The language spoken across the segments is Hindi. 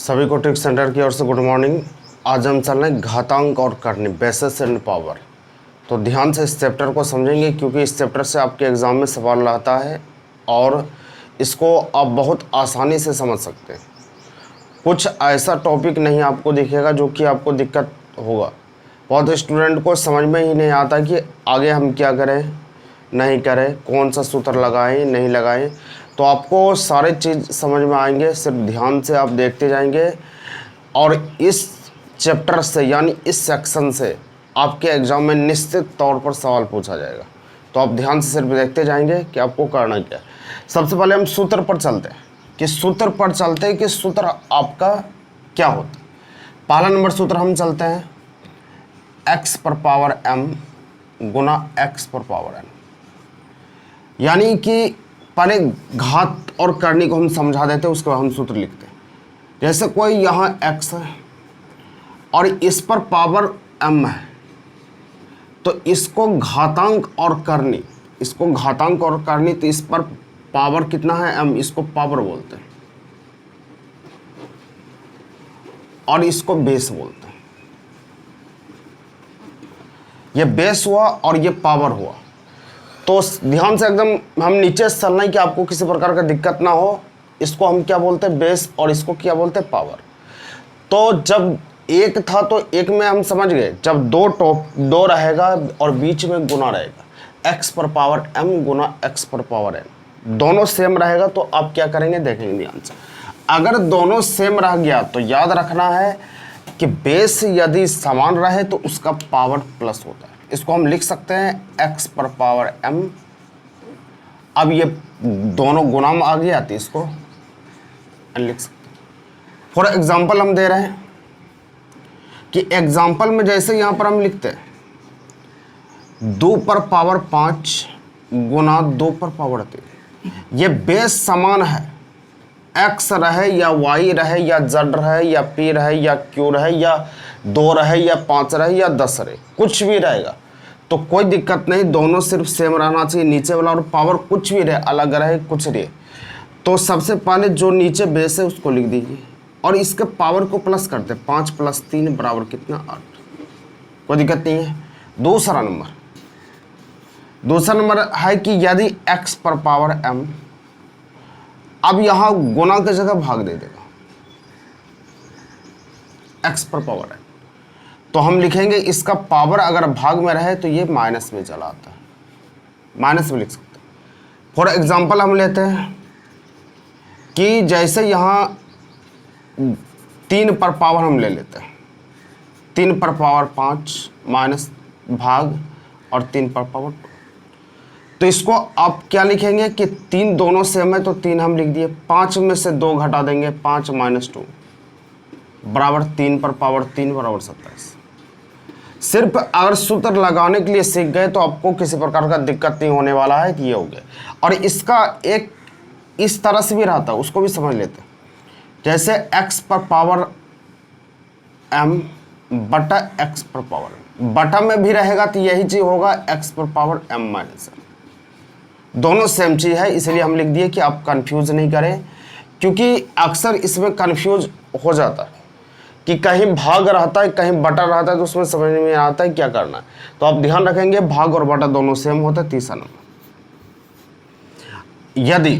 सभी को ट्रिक सेंटर की ओर से गुड मॉर्निंग। आज हम चल रहे हैं घातांक और करनी, बेसिस एंड पावर। तो ध्यान से इस चैप्टर को समझेंगे क्योंकि इस चैप्टर से आपके एग्ज़ाम में सवाल आता है और इसको आप बहुत आसानी से समझ सकते हैं। कुछ ऐसा टॉपिक नहीं आपको दिखेगा जो कि आपको दिक्कत होगा। बहुत स्टूडेंट को समझ में ही नहीं आता कि आगे हम क्या करें नहीं करें, कौन सा सूत्र लगाएं नहीं लगाएं। तो आपको सारे चीज़ समझ में आएंगे, सिर्फ ध्यान से आप देखते जाएंगे और इस चैप्टर से यानी इस सेक्शन से आपके एग्ज़ाम में निश्चित तौर पर सवाल पूछा जाएगा। तो आप ध्यान से सिर्फ देखते जाएंगे कि आपको करना क्या है। सबसे पहले हम सूत्र पर चलते हैं कि सूत्र आपका क्या होता है। पहला नंबर सूत्र हम चलते हैं x पर पावर m गुना x पर पावर n, यानी कि पहले घात और करनी को हम समझा देते हैं, उसके बाद हम सूत्र लिखते हैं। जैसे कोई यहाँ x है और इस पर पावर m है, तो इसको घातांक और करनी, तो इस पर पावर कितना है m, इसको पावर बोलते हैं और इसको बेस बोलते हैं। ये बेस हुआ और ये पावर हुआ। तो ध्यान से एकदम हम नीचे से चलना है कि आपको किसी प्रकार का दिक्कत ना हो। इसको हम क्या बोलते हैं बेस और इसको क्या बोलते हैं पावर। तो जब एक था तो एक में हम समझ गए, जब दो रहेगा और बीच में गुना रहेगा, x पर पावर m गुना x पर पावर n, दोनों सेम रहेगा तो आप क्या करेंगे देखेंगे ध्यान से। अगर दोनों सेम रह गया तो याद रखना है कि बेस यदि समान रहे तो उसका पावर प्लस होता है। इसको हम लिख सकते हैं x पर पावर m। अब ये दोनों गुना में आ गया तो इसको लिख सकते हैं। फॉर एग्जाम्पल हम दे रहे हैं कि एग्जाम्पल में जैसे यहाँ पर हम लिखते हैं 2 पर पावर 5 गुना 2 पर पावर 3। ये बेस समान है, x रहे या y रहे या z रहे या p रहे या q रहे या 2 रहे या 5 रहे या 10 रहे, कुछ भी रहेगा तो कोई दिक्कत नहीं, दोनों सिर्फ सेम रहना चाहिए। नीचे वाला और पावर कुछ भी रहे, अलग रहे कुछ रहे, तो सबसे पहले जो नीचे बेस है उसको लिख दीजिए और इसके पावर को प्लस करते हैं। 5 + 3 बराबर कितना 8, कोई दिक्कत नहीं है। दूसरा नंबर है कि यदि x पर पावर m, अब यहां गुना की जगह भाग दे देगा x पर पावर m, तो हम लिखेंगे इसका पावर अगर भाग में रहे तो ये माइनस में चला आता है, माइनस में लिख सकते हैं। फॉर एग्जाम्पल हम लेते हैं कि जैसे यहाँ 3 पर पावर हम ले लेते हैं, 3 पर पावर 5 माइनस भाग और 3 पर पावर 2, तो इसको आप क्या लिखेंगे कि 3 दोनों सेम है तो 3 हम लिख दिए, 5 में से 2 घटा देंगे, 5 - 2 बराबर 3 पर पावर 3 बराबर 27। सिर्फ अगर सूत्र लगाने के लिए सीख गए तो आपको किसी प्रकार का दिक्कत नहीं होने वाला है कि ये हो गया। और इसका एक इस तरह से भी रहता है, उसको भी समझ लेते हैं। जैसे x पर पावर m बटा x पर पावर m, बटा में भी रहेगा तो यही चीज होगा x पर पावर m माइनस m, दोनों सेम चीज है, इसलिए हम लिख दिए कि आप कंफ्यूज नहीं करें, क्योंकि अक्सर इसमें कंफ्यूज हो जाता है कि कहीं भाग रहता है कहीं बटा रहता है, तो उसमें समझ में आता है क्या करना है। तो आप ध्यान रखेंगे भाग और बटा दोनों सेम होता है। तीसरा नंबर, यदि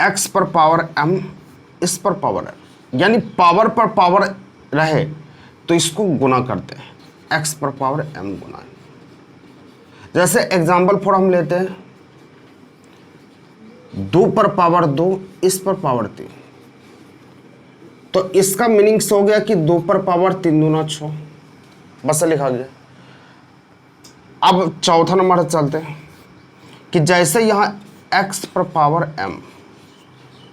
x पर पावर m इस पर पावर m, यानी पावर पर पावर रहे तो इसको गुना करते हैं, x पर पावर m गुना। जैसे एग्जाम्पल फॉर हम लेते हैं 2 पर पावर 2 इस पर पावर 3, तो इसका मीनिंग्स हो गया कि 2 पर पावर 3 दूना 6, बस लिखा गया। अब चौथा नंबर चलते हैं कि जैसे यहाँ x पर पावर m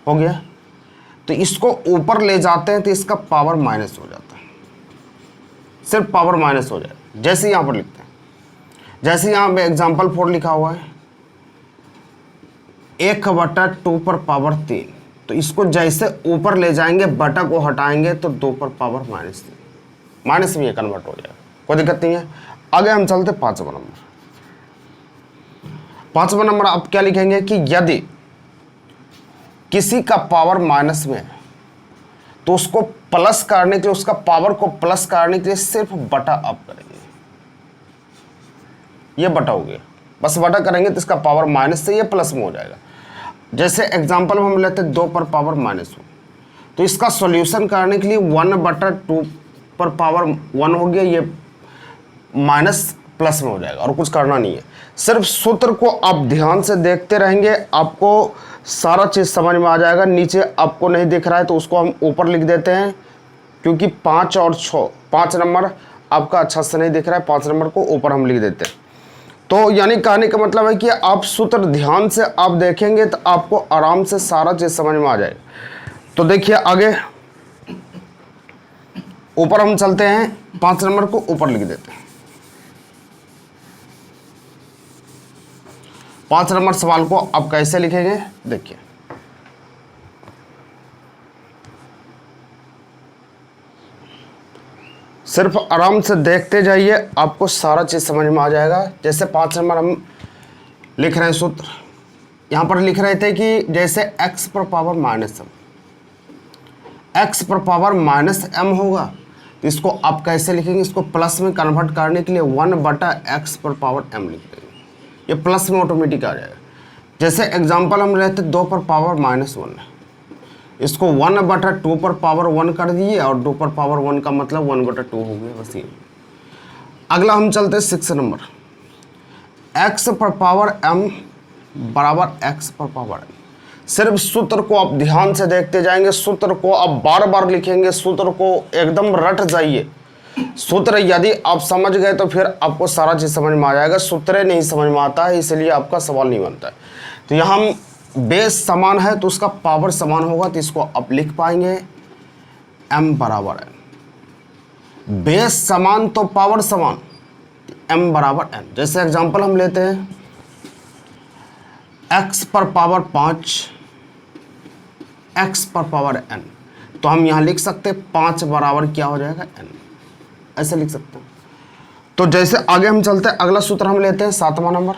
हो गया तो इसको ऊपर ले जाते हैं तो इसका पावर माइनस हो जाता है, सिर्फ पावर माइनस हो जाए। जैसे यहाँ पर लिखते हैं, जैसे यहाँ पे एग्जाम्पल 4 लिखा हुआ है 1/2 पर पावर 3, तो इसको जैसे ऊपर ले जाएंगे बटा को हटाएंगे तो 2 पर पावर -3, माइनस में ये कन्वर्ट हो जाएगा, कोई दिक्कत नहीं है। आगे हम चलते 5वां नंबर आप क्या लिखेंगे कि यदि किसी का पावर माइनस में है तो उसको प्लस करने के लिए, उसका पावर को प्लस करने के लिए सिर्फ बटा आप करेंगे, ये बटा हो गया, बस बटा करेंगे तो इसका पावर माइनस से ये प्लस में हो जाएगा। जैसे एग्जांपल हम लेते हैं 2 पर पावर -1, तो इसका सॉल्यूशन करने के लिए 1/2 पर पावर 1 हो गया, ये माइनस प्लस में हो जाएगा और कुछ करना नहीं है। सिर्फ सूत्र को आप ध्यान से देखते रहेंगे, आपको सारा चीज़ समझ में आ जाएगा। नीचे आपको नहीं दिख रहा है तो उसको हम ऊपर लिख देते हैं, क्योंकि 5 और 6, 5 नंबर आपका अच्छा से नहीं दिख रहा है, 5 नंबर को ऊपर हम लिख देते हैं। तो यानी कहने का मतलब है कि आप सूत्र ध्यान से आप देखेंगे तो आपको आराम से सारा चीज़ समझ में आ जाएगा। तो देखिए आगे ऊपर हम चलते हैं, 5 नंबर को ऊपर लिख देते हैं। 5 नंबर सवाल को आप कैसे लिखेंगे देखिए, सिर्फ आराम से देखते जाइए, आपको सारा चीज़ समझ में आ जाएगा। जैसे 5 नंबर हम लिख रहे हैं सूत्र, यहाँ पर लिख रहे थे कि जैसे x पर पावर -m, x पर पावर -m होगा तो इसको आप कैसे लिखेंगे, इसको प्लस में कन्वर्ट करने के लिए 1/x पर पावर m लिख देंगे, ये प्लस में ऑटोमेटिक आ जाएगा। जैसे एग्जांपल हम लेते 2 पर पावर -1, इसको 1/2 पर पावर 1 कर दिए और 2 पर पावर 1 का मतलब 1/2 हो गया, बस ये। अगला हम चलते 6 नंबर, x पर पावर m बराबर x पर पावर n। सिर्फ सूत्र को आप ध्यान से देखते जाएंगे, सूत्र को आप बार बार लिखेंगे, सूत्र को एकदम रट जाइए। सूत्र यदि आप समझ गए तो फिर आपको सारा चीज़ समझ में आ जाएगा। सूत्र नहीं समझ में आता है इसलिए आपका सवाल नहीं बनता है। तो यहाँ हम बेस समान है तो उसका पावर समान होगा, तो इसको आप लिख पाएंगे m बराबर n। बेस समान तो पावर समान, m बराबर n। जैसे एग्जांपल हम लेते हैं x पर पावर 5, x पर पावर n, तो हम यहाँ लिख सकते हैं 5 बराबर क्या हो जाएगा n, ऐसे लिख सकते हैं। तो जैसे आगे हम चलते हैं, अगला सूत्र हम लेते हैं 7वां नंबर,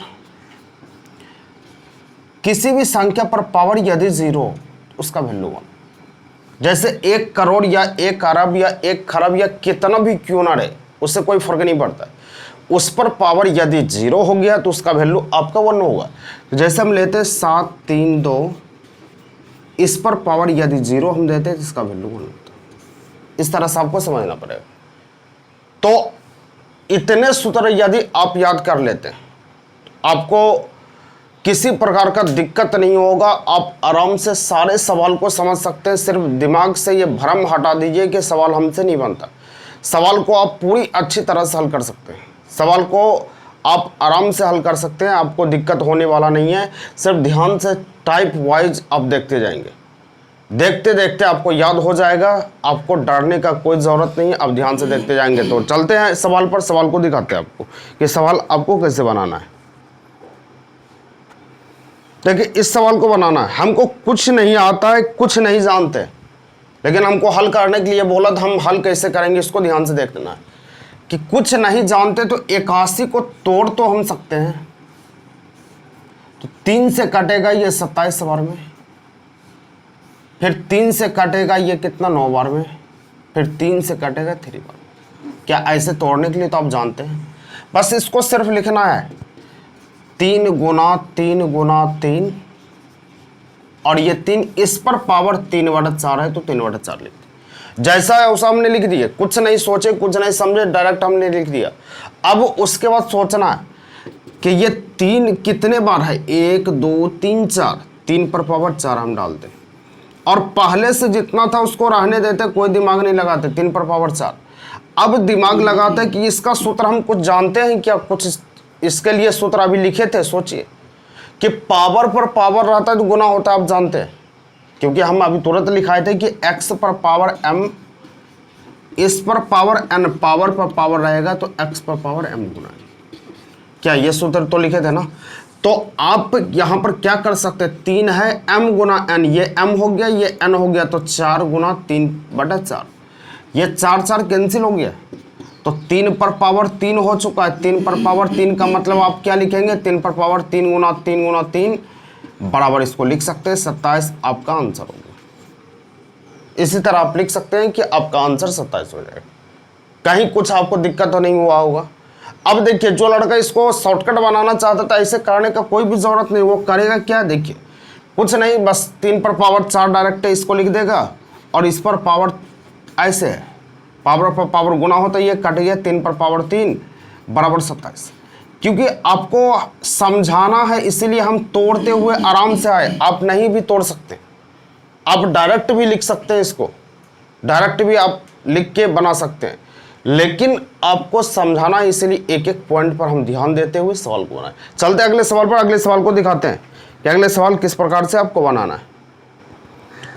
किसी भी संख्या पर पावर यदि 0 उसका वैल्यू 1। जैसे 1 करोड़ या 1 अरब या 1 खरब या कितना भी क्यों ना रहे, उससे कोई फर्क नहीं पड़ता, उस पर पावर यदि 0 हो गया तो उसका वैल्यू आपका 1 होगा। तो जैसे हम लेते हैं 7, 3, 2, इस पर पावर यदि 0 हम देते हैं तो इसका वैल्यू 1 होता है। इस तरह से आपको समझना पड़ेगा। तो इतने सूत्र यदि आप याद कर लेते हैं, आपको किसी प्रकार का दिक्कत नहीं होगा, आप आराम से सारे सवाल को समझ सकते हैं। सिर्फ दिमाग से ये भ्रम हटा दीजिए कि सवाल हमसे नहीं बनता। सवाल को आप पूरी अच्छी तरह से हल कर सकते हैं, सवाल को आप आराम से हल कर सकते हैं, आपको दिक्कत होने वाला नहीं है। सिर्फ ध्यान से टाइप वाइज आप देखते जाएंगे, देखते देखते आपको याद हो जाएगा, आपको डरने का कोई ज़रूरत नहीं है। अब ध्यान से देखते जाएंगे। तो चलते हैं सवाल पर, सवाल को दिखाते हैं आपको कि सवाल आपको कैसे बनाना है। देखिए इस सवाल को बनाना है, हमको कुछ नहीं आता है, कुछ नहीं जानते, लेकिन हमको हल करने के लिए बोला तो हम हल कैसे करेंगे इसको ध्यान से देखना है। कि कुछ नहीं जानते तो 81 को तोड़ तो हम सकते हैं, तो 3 से कटेगा ये 27 बार में, फिर 3 से कटेगा ये कितना 9 बार में, फिर 3 से कटेगा 3 बार में। क्या ऐसे तोड़ने के लिए तो आप जानते हैं, बस इसको सिर्फ लिखना है 3 गुना 3 गुना 3, और ये 3 इस पर पावर 3/4 है तो 3/4 लिख दिया। जैसा है उसा हमने लिख दिया, कुछ नहीं सोचे, कुछ नहीं समझे, डायरेक्ट हमने लिख दिया। अब उसके बाद सोचना है कि ये 3 कितने बार है, 1 2 3 4, 3 पर पावर 4 हम डालते और पहले से जितना था उसको रहने देते, कोई दिमाग नहीं लगाते। 3 पर पावर 4, अब दिमाग लगाते कि इसका सूत्र हम कुछ जानते हैं क्या, कुछ इसके लिए सूत्र अभी लिखे थे। सोचिए कि पावर पर पावर रहता है तो गुना होता है, आप जानते हैं, क्योंकि हम अभी तुरंत लिखाए थे कि x पर पावर m, इस पर पावर n, पावर पर पावर रहेगा तो x पर पावर m गुना। क्या ये सूत्र तो लिखे थे ना। तो आप यहां पर क्या कर सकते हैं, 3 है m गुना n, ये m हो गया, ये n हो गया, तो 4 गुना 3/4, ये 4 4 कैंसिल हो गया, तो 3 पर पावर 3 हो चुका है। 3 पर पावर 3 का मतलब आप क्या लिखेंगे, 3 पर पावर 3 गुना 3 गुना 3 बराबर, इसको लिख सकते हैं 27, आपका आंसर होगा। इसी तरह आप लिख सकते हैं कि आपका आंसर 27 हो जाएगा। कहीं कुछ आपको दिक्कत तो नहीं हुआ होगा। अब देखिए, जो लड़का इसको शॉर्टकट बनाना चाहता था, ऐसे करने का कोई भी जरूरत नहीं। वो करेगा क्या, देखिए कुछ नहीं, बस 3 पर पावर 4 डायरेक्ट इसको लिख देगा और इस पर पावर ऐसे है, पावर पर पावर गुना होता है, ये कट गया, 3 पर पावर 3 बराबर 27। क्योंकि आपको समझाना है इसीलिए हम तोड़ते हुए आराम से आए। आप नहीं भी तोड़ सकते, आप डायरेक्ट भी लिख सकते हैं, इसको डायरेक्ट भी आप लिख के बना सकते हैं, लेकिन आपको समझाना है इसीलिए एक एक पॉइंट पर हम ध्यान देते हुए सवाल को बनाए। चलते हैं अगले सवाल पर। अगले सवाल को दिखाते हैं कि अगले सवाल किस प्रकार से आपको बनाना है।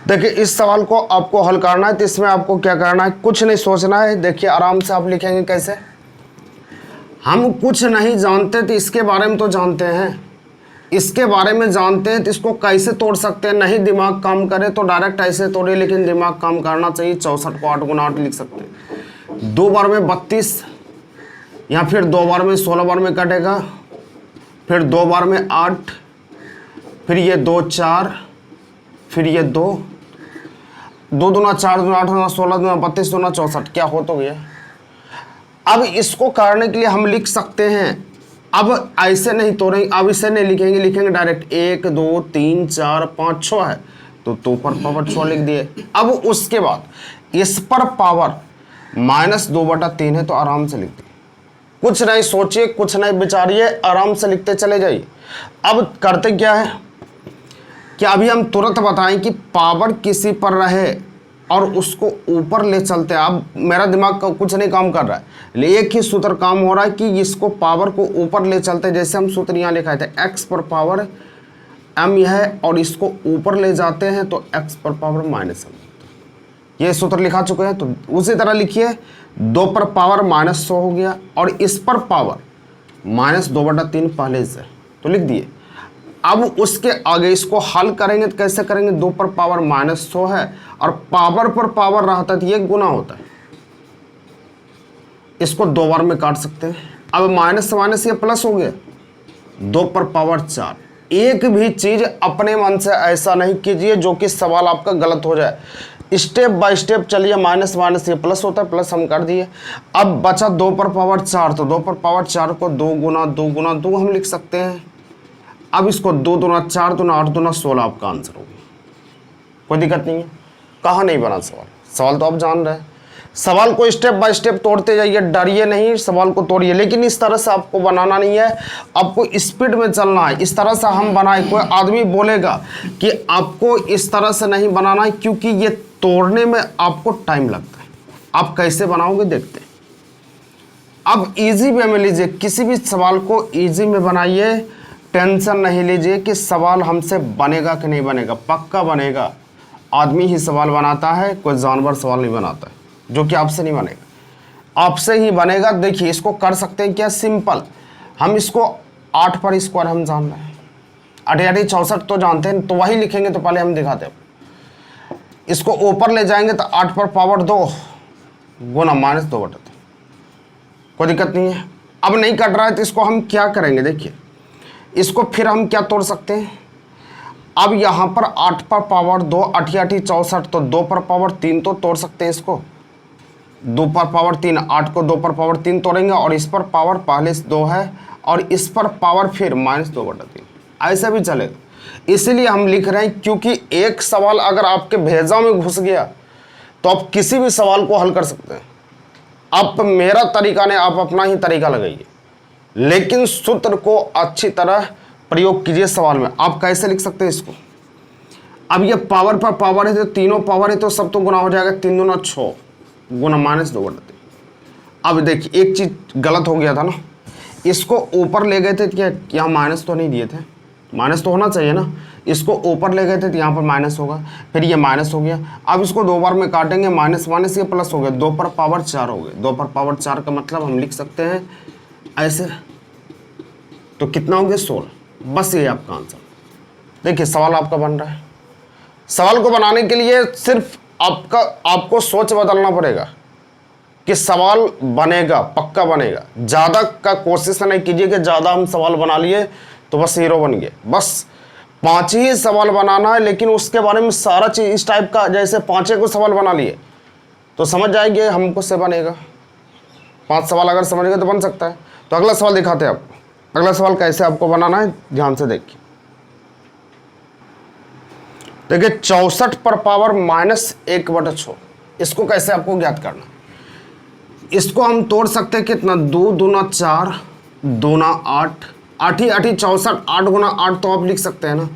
देखिए, इस सवाल को आपको हल करना है तो इसमें आपको क्या करना है, कुछ नहीं सोचना है। देखिए आराम से आप लिखेंगे। कैसे, हम कुछ नहीं जानते तो इसके बारे में तो जानते हैं, इसके बारे में जानते हैं तो इसको कैसे तोड़ सकते हैं। नहीं दिमाग काम करे तो डायरेक्ट ऐसे तोड़े, लेकिन दिमाग काम करना चाहिए। 64 को 8 गुना 8 लिख सकते हैं। 2 बार में 32, या फिर 2 बार में 16 बार में कटेगा, फिर 2 बार में 8, फिर ये 2 4, फिर ये 2 2 दूना 4 दूना 8 दूना 16 दूना 32 दूना 64, क्या हो तो गया। अब इसको करने के लिए हम लिख सकते हैं, अब ऐसे नहीं तोड़ेंगे, अब इसे नहीं लिखेंगे, लिखेंगे डायरेक्ट 1 2 3 4 5 6 है तो 2 पर पावर 6 लिख दिए। अब उसके बाद इस पर पावर -2/3 है तो आराम से लिख दिए। कुछ नहीं सोचिए, कुछ नहीं विचारिए, आराम से लिखते चले जाइए। अब करते क्या है कि अभी हम तुरंत बताएं कि पावर किसी पर रहे और उसको ऊपर ले चलते हैं। अब मेरा दिमाग का कुछ नहीं काम कर रहा है, एक ही सूत्र काम हो रहा है कि इसको पावर को ऊपर ले चलते हैं। जैसे हम सूत्र यहाँ लिखाए थे, x पर पावर m यह है और इसको ऊपर ले जाते हैं तो x पर पावर -m, ये सूत्र लिखा चुके हैं। तो उसी तरह लिखिए, 2 पर पावर -100 हो गया और इस पर पावर -2/3 पहले से, तो लिख दिए। अब उसके आगे इसको हल करेंगे तो कैसे करेंगे, 2 पर पावर -100 है और पावर पर पावर रहता है तो ये गुना होता है, इसको 2 बार में काट सकते हैं। अब माइनस से माइनस ये प्लस हो गया, 2 पर पावर 4। एक भी चीज अपने मन से ऐसा नहीं कीजिए जो कि सवाल आपका गलत हो जाए। स्टेप बाय स्टेप चलिए, माइनस माइनस ये प्लस होता है, प्लस हम कर दिए। अब बचा 2 पर पावर 4, तो 2 पर पावर 4 को 2 गुना 2 गुना 2 हम लिख सकते हैं। अब इसको 2 दूना 4 दूना 8 दूना 16 आपका आंसर होगा। कोई दिक्कत नहीं है। कहाँ नहीं बना सवाल, सवाल तो आप जान रहे हैं। सवाल को स्टेप बाय स्टेप तोड़ते जाइए, डरिए नहीं, सवाल को तोड़िए। लेकिन इस तरह से आपको बनाना नहीं है, आपको स्पीड में चलना है। इस तरह से हम बनाए, कोई आदमी बोलेगा कि आपको इस तरह से नहीं बनाना है क्योंकि ये तोड़ने में आपको टाइम लगता है। आप कैसे बनाओगे देखते हैं। अब इजी वे में लीजिए, किसी भी सवाल को इजी में बनाइए। टेंशन नहीं लीजिए कि सवाल हमसे बनेगा कि नहीं बनेगा, पक्का बनेगा। आदमी ही सवाल बनाता है, कोई जानवर सवाल नहीं बनाता है, जो कि आपसे नहीं बनेगा, आपसे ही बनेगा। देखिए इसको कर सकते हैं क्या, सिंपल। हम इसको 8 पर स्क्वायर हम जान रहे हैं, 8 64 तो जानते हैं, तो वही लिखेंगे। तो पहले हम दिखाते हैं, इसको ऊपर ले जाएंगे तो 8 पर पावर 2 गुना -2/3, कोई दिक्कत नहीं है। अब नहीं कट रहा है तो इसको हम क्या करेंगे, देखिए इसको फिर हम क्या तोड़ सकते हैं। अब यहाँ पर 8 पर पावर 2, 8 64, तो 2 पर पावर 3 तो तोड़ सकते हैं इसको। 2 पर पावर 3, 8 को 2 पर पावर 3 तोड़ेंगे और इस पर पावर पहले से 2 है और इस पर पावर फिर -2/3, ऐसा भी चलेगा। इसीलिए हम लिख रहे हैं क्योंकि एक सवाल अगर आपके भेजा में घुस गया तो आप किसी भी सवाल को हल कर सकते हैं। आप मेरा तरीका नहीं, आप अपना ही तरीका लगाइए, लेकिन सूत्र को अच्छी तरह प्रयोग कीजिए सवाल में। आप कैसे लिख सकते हैं इसको, अब ये पावर पर पावर है तो तीनों पावर है तो सब तो गुना हो जाएगा, 3 दूना 6 गुना -2/3। अब देखिए एक चीज गलत हो गया था ना, इसको ऊपर ले गए थे क्या, यहाँ माइनस तो नहीं दिए थे, माइनस तो होना चाहिए ना। इसको ऊपर ले गए थे तो यहाँ पर माइनस होगा, फिर ये माइनस हो गया। अब इसको 2 बार में काटेंगे, माइनस माइनस ये प्लस हो गया, 2 पर पावर 4 हो गए। 2 पर पावर 4 का मतलब हम लिख सकते हैं ऐसे, तो कितना हो गया 16। बस ये आपका आंसर। देखिए सवाल आपका बन रहा है। सवाल को बनाने के लिए सिर्फ आपको सोच बदलना पड़ेगा कि सवाल बनेगा, पक्का बनेगा। ज़्यादा का कोशिश नहीं कीजिए कि ज़्यादा हम सवाल बना लिए तो बस हीरो बन गए। बस 5 ही सवाल बनाना है, लेकिन उसके बारे में सारा चीज इस टाइप का, जैसे 5 को सवाल बना लिए तो समझ जाएंगे हमको से बनेगा। 5 सवाल अगर समझ गए तो बन सकता है। तो अगला सवाल दिखाते हैं आपको। अगला सवाल कैसे आपको बनाना है, ध्यान से देखिए। देखिए 64 पर पावर -1/6, इसको कैसे आपको ज्ञात करना। इसको हम तोड़ सकते हैं कितना, 2 दूना 4, 2 ना 8, 8 ही 64, 8 गुना 8 तो आप लिख सकते हैं ना।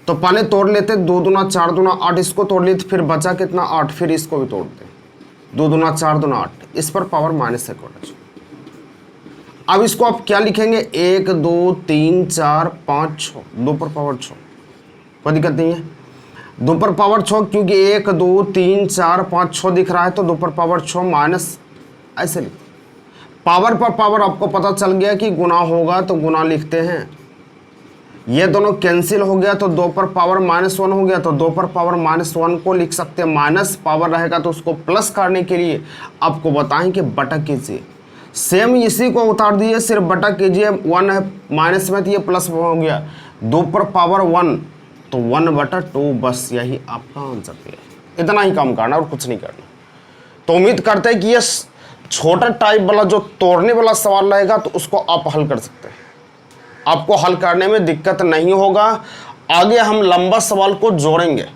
तो पहले तोड़ लेते, 2 दूना 4 दूना 8, इसको तोड़ लेते, फिर बचा कितना 8, फिर इसको भी तोड़ते, 2 दूना 4 दूना 8, इस पर पावर -1/6। अब इसको आप क्या लिखेंगे, 1 2 3 4 5 6, 2 पर पावर 6, कोई दिक्कत नहीं है। 2 पर पावर 6 क्योंकि 1 2 3 4 5 6 दिख रहा है, तो 2 पर पावर 6 माइनस, ऐसे लिखते। पावर पर पावर आपको पता चल गया कि गुना होगा तो गुना लिखते हैं। ये दोनों कैंसिल हो गया तो 2 पर पावर -1 हो गया, तो 2 पर पावर -1 को लिख सकते हैं। माइनस पावर रहेगा तो उसको प्लस करने के लिए आपको बताएं कि बटा कीजिए। सेम इसी को उतार दिए, सिर्फ बटा कीजिए, 1 है माइनस में तो ये प्लस हो गया। 2 पर पावर 1 तो 1/2, बस यही आपका आंसर है। इतना ही काम करना और कुछ नहीं करना। तो उम्मीद करते हैं कि ये छोटा टाइप वाला जो तोड़ने वाला सवाल रहेगा तो उसको आप हल कर सकते हैं। आपको हल करने में दिक्कत नहीं होगा। आगे हम लंबा सवाल को जोड़ेंगे,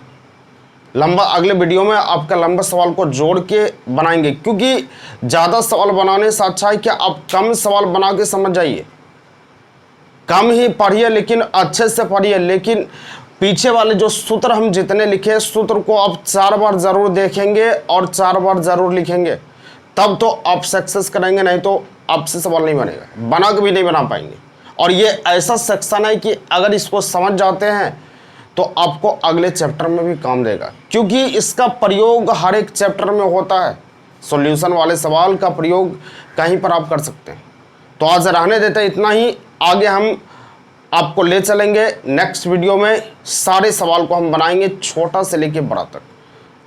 अगले वीडियो में आपका लंबा सवाल को जोड़ के बनाएंगे, क्योंकि ज़्यादा सवाल बनाने से अच्छा है कि आप कम सवाल बना के समझ जाइए। कम ही पढ़िए लेकिन अच्छे से पढ़िए, लेकिन पीछे वाले जो सूत्र हम जितने लिखे, सूत्र को आप 4 बार ज़रूर देखेंगे और 4 बार ज़रूर लिखेंगे, तब तो आप सक्सेस करेंगे, नहीं तो आपसे सवाल नहीं बनेगा, बना के भी नहीं बना पाएंगे। और ये ऐसा सेक्शन है कि अगर इसको समझ जाते हैं तो आपको अगले चैप्टर में भी काम देगा, क्योंकि इसका प्रयोग हर एक चैप्टर में होता है। सॉल्यूशन वाले सवाल का प्रयोग कहीं पर आप कर सकते हैं। तो आज रहने देते इतना ही, आगे हम आपको ले चलेंगे नेक्स्ट वीडियो में। सारे सवाल को हम बनाएंगे, छोटा से लेके बड़ा तक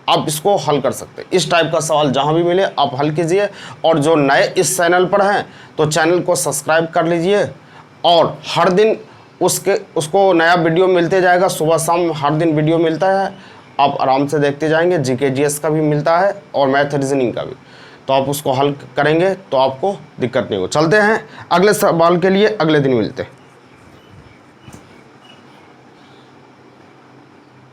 आप इसको हल कर सकते हैं। इस टाइप का सवाल जहां भी मिले आप हल कीजिए। और जो नए इस चैनल पर हैं तो चैनल को सब्सक्राइब कर लीजिए, और हर दिन उसको नया वीडियो मिलते जाएगा। सुबह शाम हर दिन वीडियो मिलता है, आप आराम से देखते जाएंगे। जीके जीएस का भी मिलता है और मैथ रीजनिंग का भी, तो आप उसको हल करेंगे तो आपको दिक्कत नहीं हो। चलते हैं अगले सवाल के लिए, अगले दिन मिलते हैं।